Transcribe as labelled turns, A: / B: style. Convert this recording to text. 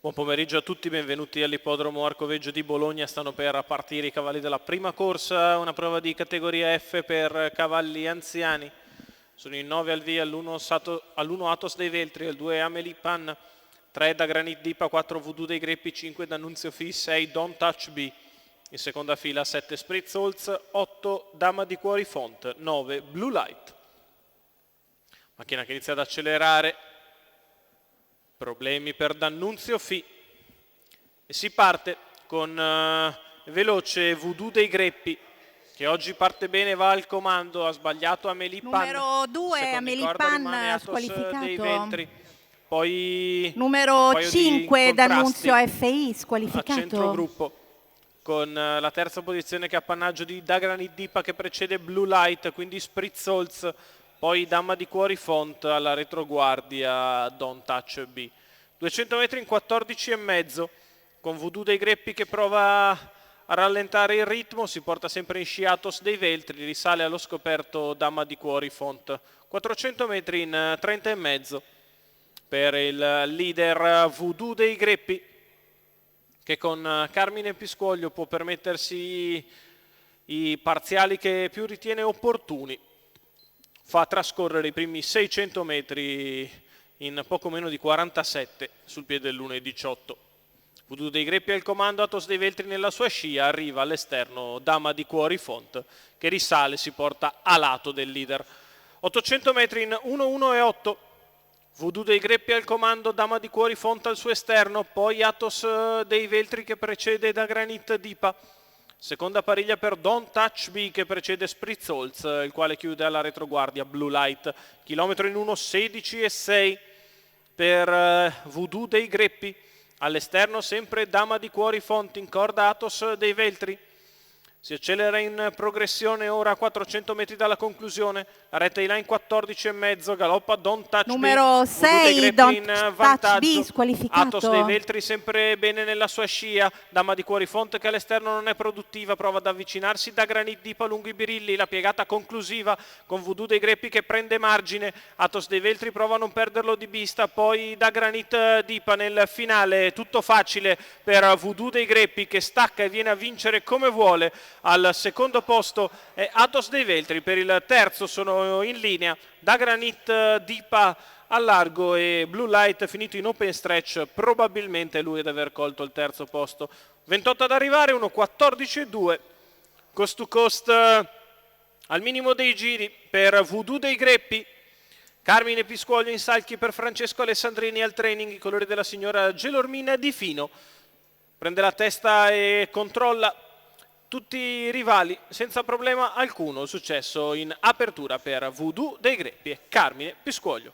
A: Buon pomeriggio a tutti, benvenuti all'ippodromo Arcoveggio di Bologna. Stanno per partire i cavalli della prima corsa, una prova di categoria F per cavalli anziani. Sono in 9 al via, all'1 Athos dei Veltri, al 2 Amelie Pan, 3 da Granit Dipa, 4 Voodoo dei Greppi, 5 da Nunzio Fi, 6 Don't Touch B. In seconda fila 7 Spritz Holz, 8 Dama di Cuori Font, 9 Blue Light. Macchina che inizia ad accelerare. Problemi per D'Annunzio Fi e si parte con veloce Voodoo dei Greppi che oggi parte bene, va al comando, ha sbagliato Amelie Pan.
B: Numero 2 Amelie Pan
A: squalificato. Dei Veltri.
B: Numero 5 D'Annunzio FI squalificato.
A: A centrogruppo con la terza posizione che è appannaggio di Da Granit Dipa che precede Blue Light, quindi Spritz Holz. Poi Dama di Cuori Font, alla retroguardia Don't Touch B. 200 metri in 14,5 con Voodoo dei Greppi che prova a rallentare il ritmo, si porta sempre in sci Athos dei Veltri, risale allo scoperto Dama di Cuori Font. 400 metri in 30,5 per il leader Voodoo dei Greppi che con Carmine Piscuoglio può permettersi i parziali che più ritiene opportuni. Fa trascorrere i primi 600 metri in poco meno di 47 sul piede dell'1,18. Voodoo dei Greppi al comando, Athos dei Veltri nella sua scia, arriva all'esterno Dama di Cuori Font che risale, si porta a lato del leader. 800 metri in 1,1,8. Voodoo dei Greppi al comando, Dama di Cuori Font al suo esterno, poi Athos dei Veltri che precede Da Granit Dipa. Seconda pariglia per Don't Touch B che precede Spritz Holz, il quale chiude alla retroguardia Blue Light. Chilometro in 1,16,6 per Voodoo dei Greppi. All'esterno sempre Dama di Cuori Font, in corda Athos dei Veltri. Si accelera in progressione ora a 400 metri dalla conclusione. La retta di là in 14,5, galoppa Don't Touch
B: Numero
A: B.
B: 6 Don't Touch B squalificato.
A: Athos dei Veltri sempre bene nella sua scia. Dama di Cuori Font che all'esterno non è produttiva, prova ad avvicinarsi Da Granit Dipa lungo i birilli. La piegata conclusiva con Voodoo dei Greppi che prende margine. Athos dei Veltri prova a non perderlo di vista, poi Da Granit Dipa nel finale. Tutto facile per Voodoo dei Greppi che stacca e viene a vincere come vuole. Al secondo posto è Athos dei Veltri, per il terzo sono in linea Da Granit Dipa a largo e Blue Light finito in open stretch, probabilmente lui ad aver colto il terzo posto. 28 ad arrivare, 1,14,2, cost to cost al minimo dei giri per Voodoo dei Greppi. Carmine Piscuoglio in salchi per Francesco Alessandrini al training, i colori della signora Gelormina Di Fino. Prende la testa e controlla tutti i rivali senza problema alcuno. Successo in apertura per Voodoo dei Greppi e Carmine Piscuoglio.